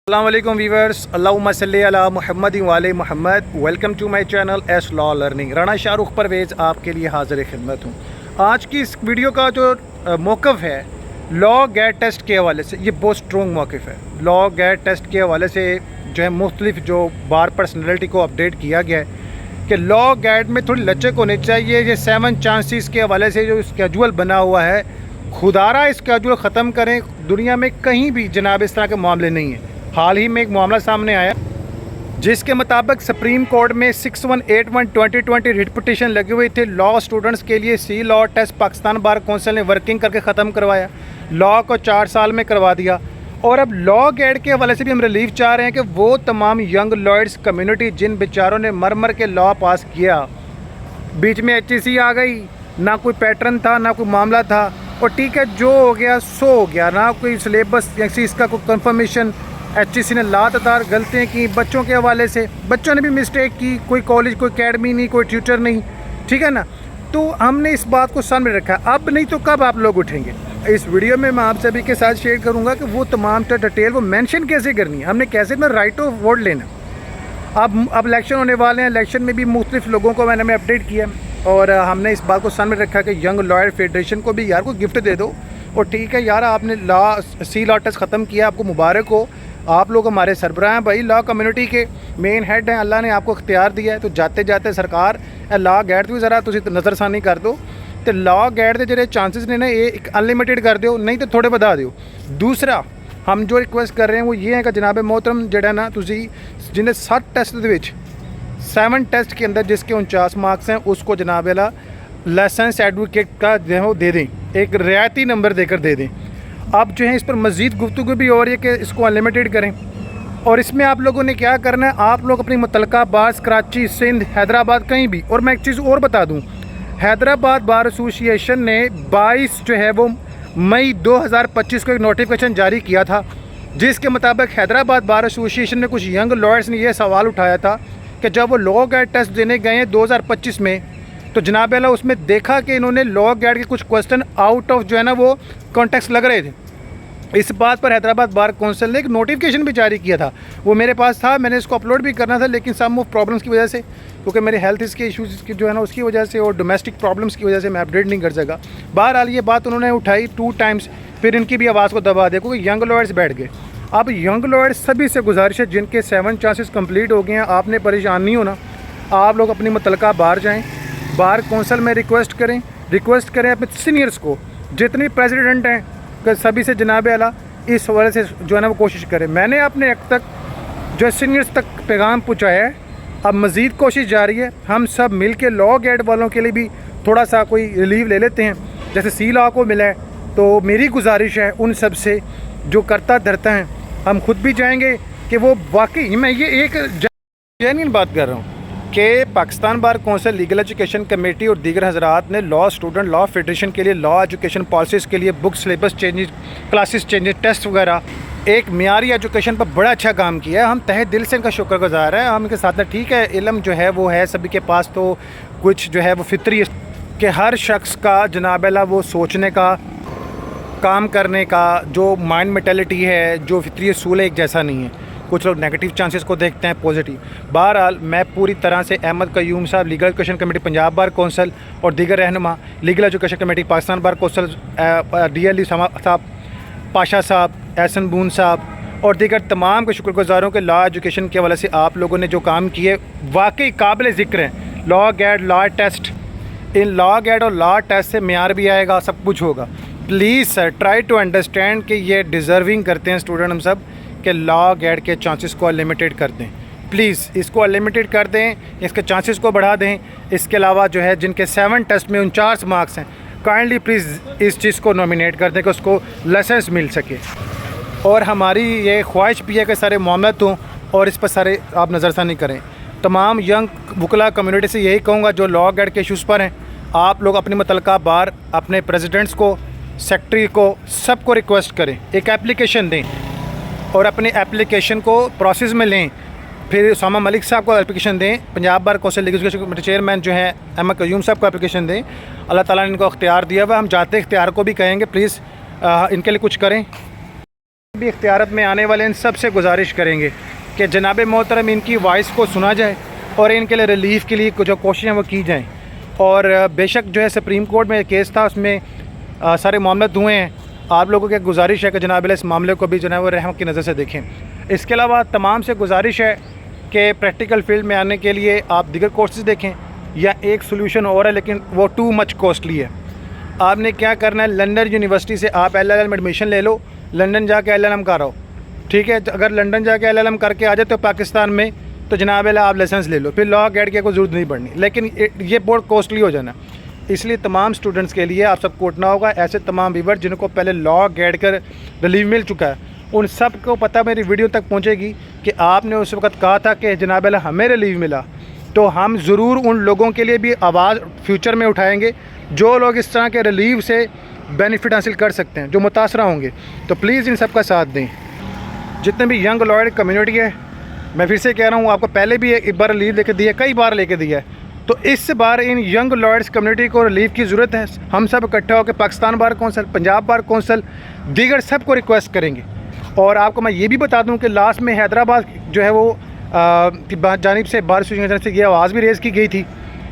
अस्सलाम वालेकुम वीवर्स, अल्लाहुम्मा सल्ली अला मुहम्मद वाले Mohammad. Welcome to my channel S law learning. Rana Shahrukh Parvez आपके लिए हाजिर खिदमत हूँ। आज की इस वीडियो का जो मौक़िफ़ है लॉ गैट टेस्ट के हवाले से, ये बहुत स्ट्रॉन्ग मौक़िफ़ है। लॉ गैट टेस्ट के हवाले से जो है मुख्तलिफ जो बार पर्सनैलिटी को अपडेट किया गया है कि लॉ गैट में थोड़ी लचक होनी चाहिए। ये 7 चांसेस के हवाले से जो स्केजूल बना हुआ है, खुदारा स्केजूल ख़त्म करें। दुनिया में कहीं भी जनाब इस तरह के मामले नहीं हैं। हाल ही में एक मामला सामने आया जिसके मुताबिक सुप्रीम कोर्ट में 6181/2020 रिट पिटीशन लगी हुई थी। लॉ स्टूडेंट्स के लिए सी law test Pakistan bar council ने वर्किंग करके ख़त्म करवाया, लॉ को 4 साल में करवा दिया। और अब लॉ गैट के हवाले से भी हम रिलीफ चाह रहे हैं कि वो तमाम यंग लॉयर्स कम्युनिटी जिन बेचारों ने मर मर के लॉ पास किया, बीच में HEC आ गई, ना कोई पैटर्न था ना कोई मामला था, और ठीक है जो हो गया सो हो गया, ना कोई सिलेबस या इसका कोई कंफर्मेशन। HEC ने लातादार गलतियाँ की बच्चों के हवाले से, बच्चों ने भी मिस्टेक की, कोई कॉलेज कोई अकेडमी नहीं, कोई ट्यूटर नहीं, ठीक है ना। तो हमने इस बात को सामने रखा। अब नहीं तो कब आप लोग उठेंगे। इस वीडियो में मैं आप सभी के साथ शेयर करूंगा कि वो तमाम डिटेल वो मेंशन कैसे करनी है, हमने कैसे अपना राइट ऑफ वोट लेना। अब इलेक्शन होने वाले हैं, इलेक्शन में भी मुख्तलिफ लोगों को मैंने अपडेट किया और हमने इस बात को सामने रखा कि यंग लॉयर फेडरेशन को भी यार को गिफ्ट दे दो। और ठीक है यार, आपने सी लॉ टेस्ट ख़त्म किया, आपको मुबारक हो। आप लोग हमारे सरबराह हैं भाई, लॉ कम्युनिटी के मेन हेड हैं, अल्लाह ने आपको इख्तियार दिया है। तो जाते जाते सरकार लॉ गैट भी ज़रा तुम नज़रसानी कर दो। तो लॉ गैट के जो चांसेस ने ना ये एक अनलिमिटेड कर दो, नहीं तो थोड़े बढ़ा दो। दूसरा हम जो रिक्वेस्ट कर रहे हैं वो ये है कि जनाब मोहतरम जड़ा ना तुसी जिन्हें 7 टेस्ट के 7 टेस्ट के अंदर जिसके 49 मार्क्स हैं उसको जनाब वाला लाइसेंस एडवोकेट का जो है वो दे दें, एक रियायती नंबर देकर दे दें। अब जो है इस पर मज़ीद गुफ्तगू भी हो रही है कि इसको अनलिमिटेड करें। और इसमें आप लोगों ने क्या करना है, आप लोग अपनी मुतलका बार कराची, सिंध, हैदराबाद कहीं भी। और मैं एक चीज़ और बता दूं, हैदराबाद बार एसोसिएशन ने 22 जो है वो मई 2025 को एक नोटिफिकेशन जारी किया था, जिसके मुताबिक हैदराबाद बार एसोसिएशन में कुछ यंग लॉयर्स ने यह सवाल उठाया था कि जब वो लॉ गैट टेस्ट देने गए हैं 2025 में, तो जनाब अल्लाह उसमें देखा कि इन्होंने लॉ गैट के कुछ क्वेश्चन आउट ऑफ जो है ना वो कॉन्टेक्स्ट लग रहे थे। इस बात पर हैदराबाद बार कौंसिल ने एक नोटिफिकेशन भी जारी किया था, वो मेरे पास था, मैंने इसको अपलोड भी करना था, लेकिन सम ऑफ प्रॉब्लम्स की वजह से, क्योंकि मेरे हेल्थ इसके इश्यूज़ की जो है ना उसकी वजह से और डोमेस्टिक प्रॉब्लम्स की वजह से मैं अपडेट नहीं कर सका। बहरहाल ये बात उन्होंने उठाई 2 टाइम्स, फिर इनकी भी आवाज़ को दबा दिया क्योंकि यंग लॉयर्स बैठ गए। अब यंग लॉयर्स सभी से गुजारिश है जिनके 7 चांसेस कम्प्लीट हो गए हैं, आपने परेशान नहीं होना। आप लोग अपनी मुतलका बार जाएँ, बार कौंसिल में रिक्वेस्ट करें अपने सीनियर्स को, जितने प्रेसिडेंट हैं सभी से जनाब आला इस वजह से जो है ना वो कोशिश करें। मैंने अपने अब तक जो सीनियर्स तक पैगाम पहुँचाया है, अब मज़ीद कोशिश जारी है। हम सब मिल के लॉ गैट वालों के लिए भी थोड़ा सा कोई रिलीव ले लेते हैं, जैसे सी लॉ को मिला है। तो मेरी गुजारिश है उन सब से जो करता धरता हैं, हम खुद भी जाएंगे कि वो वाकई, मैं ये एक जेन्युइन बात कर रहा हूँ कि Pakistan bar council, legal education committee और दीगर हजरात ने लॉ स्टूडेंट लॉ फेडरेशन के लिए लॉ एजुकेशन पॉलिसीज़ के लिए book syllabus changes, classes changes, test वगैरह एक मियारी एजुकेशन पर बड़ा अच्छा काम किया है। हम तहे दिल से इनका शुक्रगुजार हैं। हम इनके साथ में ठीक है, इल्म जो है वो है सभी के पास, तो कुछ जो है वो फितरी है कि हर शख्स का जनाब अल्लाह वो सोचने का, काम करने का जो माइंड मेंटालिटी है, जो फितरी असूल है, एक जैसा नहीं है। कुछ लोग नेगेटिव चांसेस को देखते हैं, पॉजिटिव। बहरहाल मैं पूरी तरह से अहमद कयूम साहब, legal education committee Punjab bar council और दीगर रहनुमा, legal education committee Pakistan bar council, DLE साहब, पाशा साहब, एहसन बून साहब और दीगर तमाम के शुक्रगुजारों के लॉ एजुकेशन के हवाले से आप लोगों ने जो काम किए वाकई काबिल ज़िक्र हैं। लॉ गैट, लॉ टेस्ट, इन लॉ गैट और लॉ टेस्ट से म्यार भी आएगा, सब कुछ होगा। Please sir try to understand कि ये डिज़र्विंग करते हैं स्टूडेंट हम सब कि लॉ गैट के चांसेस को अनलिमिटेड कर दें। प्लीज़ इसको अनलिमिटेड कर दें, इसके चांसेस को बढ़ा दें। इसके अलावा जो है जिनके 7 टेस्ट में 49 मार्क्स हैं, काइंडली प्लीज़ इस चीज़ को नॉमिनेट कर दें कि उसको लाइसेंस मिल सके। और हमारी ये ख्वाहिश भी है कि सारे मामला हों और इस पर सारे आप नज़रसानी करें। तमाम यंग वकला कम्युनिटी से यही कहूँगा जो लॉ गैट के इशूज़ पर हैं, आप लोग अपनी मुतलका बार, अपने प्रेसिडेंट्स को, सेक्रेटरी को, सबको रिक्वेस्ट करें, एक एप्लीकेशन दें और अपने एप्लीकेशन को प्रोसेस में लें। फिर उसामा मलिक साहब को एप्लीकेशन दें, Punjab bar council legal education committee chairman जो हैं अहमद कयूम साहब को एप्लीकेशन दें। अल्लाह ताला ने इनको इख्तियार दिया हुआ, हम जाते इख्तियार को भी कहेंगे प्लीज़ इनके लिए कुछ करें। भी इख्तियारत में आने वाले इन सबसे गुजारिश करेंगे कि जनाब मोहतरम इनकी वॉइस को सुना जाए और इनके लिए रिलीफ़ के लिए जो कोशिशें वो की जाएँ। और बेशक जो है सुप्रीम कोर्ट में केस था, उसमें सारे मामले हुए हैं। आप लोगों की गुजारिश है कि जनाब इस मामले को भी जो है वो रहम की नज़र से देखें। इसके अलावा तमाम से गुजारिश है कि प्रैक्टिकल फील्ड में आने के लिए आप दीगर कोर्सेज़ देखें, या एक सोल्यूशन और है लेकिन वो टू मच कॉस्टली है। आपने क्या करना है, लंदन यूनिवर्सिटी से आप LLM में एडमिशन ले लो, लंदन जाके LLM कर आओ, ठीक है। अगर लंदन जाके LLM करके आ जाए तो पाकिस्तान में तो जनाब आप लाइसेंस ले लो, फिर लॉ गेट की कोई ज़रूरत नहीं पड़नी। लेकिन ये बहुत कॉस्टली हो जाना, इसलिए तमाम स्टूडेंट्स के लिए आप सबको उठना होगा। ऐसे तमाम व्यूअर जिनको पहले लॉ गेट कर रिलीव मिल चुका है, उन सब को पता मेरी वीडियो तक पहुँचेगी कि आपने उस वक्त कहा था कि जनाब हमें रिलीव मिला। तो हम ज़रूर उन लोगों के लिए भी आवाज़ फ्यूचर में उठाएँगे जो लोग इस तरह के रिलीव से बेनिफिट हासिल कर सकते हैं, जो मुतासरा होंगे। तो प्लीज़ इन सब का साथ दें। जितने भी यंग लॉयर कम्युनिटी है, मैं फिर से कह रहा हूँ, आपको पहले भी एक बार रिलीव लेके दिया, कई बार लेके दिया है, तो इस बार इन यंग लॉयर्स कम्युनिटी को रिलीव की ज़रूरत है। हम सब इकट्ठा होकर Pakistan bar council, Punjab bar council, दीगर सब को रिक्वेस्ट करेंगे। और आपको मैं ये भी बता दूँ कि लास्ट में हैदराबाद जो है वो की जानिब से बार एसोसिएशन से ये आवाज़ भी रेज़ की गई थी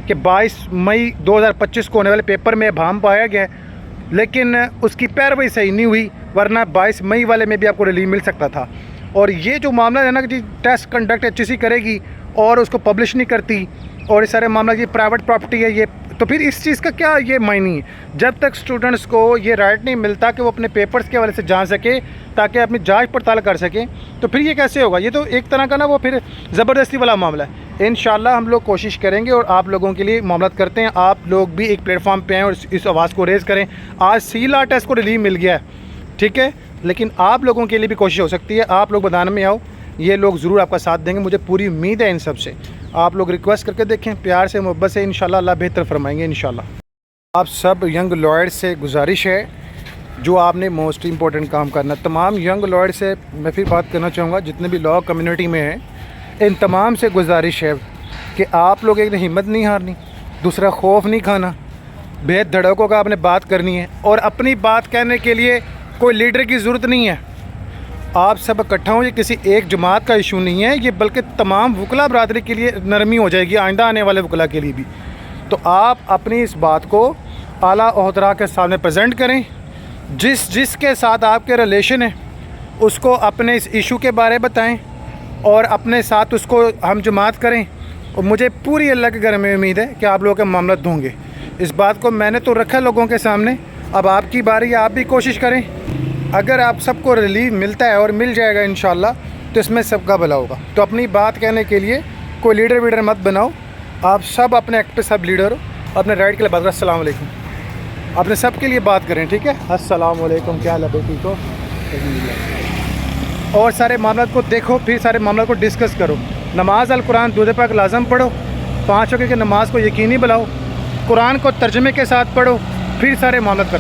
कि 22 मई 2025 को होने वाले पेपर में भाम पाया गया, लेकिन उसकी पैरवी सही नहीं हुई, वरना 22 मई वाले में भी आपको रिलीव मिल सकता था। और ये जो मामला है ना कि टेस्ट कंडक्ट HEC करेगी और उसको पब्लिश नहीं करती, और इस सारे मामला ये प्राइवेट प्रॉपर्टी है, ये तो फिर इस चीज़ का क्या ये मायने है? जब तक स्टूडेंट्स को ये राइट नहीं मिलता कि वो अपने पेपर्स के हवाले से जान सके, ताकि अपनी जांच पड़ताल कर सकें, तो फिर ये कैसे होगा? ये तो एक तरह का ना वो फिर ज़बरदस्ती वाला मामला है। इंशाल्लाह हम लोग कोशिश करेंगे और आप लोगों के लिए मामला करते हैं। आप लोग भी एक प्लेटफॉर्म पे आएँ और इस आवाज़ को रेज़ करें। आज CLAT टेस्ट को रिलीव मिल गया है, ठीक है, लेकिन आप लोगों के लिए भी कोशिश हो सकती है। आप लोग मैदान में आओ, ये लोग ज़रूर आपका साथ देंगे, मुझे पूरी उम्मीद है इन सब से। आप लोग रिक्वेस्ट करके देखें, प्यार से मोहब्बत से, इंशाल्लाह अल्लाह बेहतर फरमाएंगे इंशाल्लाह। आप सब यंग लॉयर से गुजारिश है, जो आपने मोस्ट इम्पोर्टेंट काम करना। तमाम यंग लॉयर से मैं फिर बात करना चाहूँगा, जितने भी लॉ कम्युनिटी में हैं, इन तमाम से गुजारिश है कि आप लोग एक हिम्मत नहीं हारनी, दूसरा खौफ नहीं खाना, बेहद धड़कों का आपने बात करनी है। और अपनी बात कहने के लिए कोई लीडर की ज़रूरत नहीं है, आप सब इकट्ठा हो। ये किसी एक जमात का इशू नहीं है, ये बल्कि तमाम वकला बरादरी के लिए नरमी हो जाएगी, आइंदा आने वाले वकला के लिए भी। तो आप अपनी इस बात को आला ओहदरा के सामने प्रेजेंट करें, जिसके साथ आपके रिलेशन है उसको अपने इस इशू के बारे बताएं और अपने साथ उसको हम जमात करें। और मुझे पूरी अल्लाह के घर में उम्मीद है कि आप लोगों के मामला होंगे। इस बात को मैंने तो रखा लोगों के सामने, अब आपकी बारी है, आप भी कोशिश करें। अगर आप सबको रिलीव मिलता है और मिल जाएगा इंशाल्लाह, तो इसमें सबका भला होगा। तो अपनी बात कहने के लिए कोई लीडर वीडर मत बनाओ, आप सब अपने एक्ट पे सब लीडर हो, अपने राइट के लिए बात करें। अस्सलाम वालेकुम, अपने सब के लिए बात करें, ठीक है। अस्सलाम वालेकुम, क्या हाल है, ठीक हो? और सारे मामला को देखो, फिर सारे मामला को डिस्कस करो। नमाज अल कुरान दूध पाक लाजम पढ़ो, 5 वक्त की नमाज को यकीनी बनाओ, कुरान को तर्जमे के साथ पढ़ो, फिर सारे मामला करो।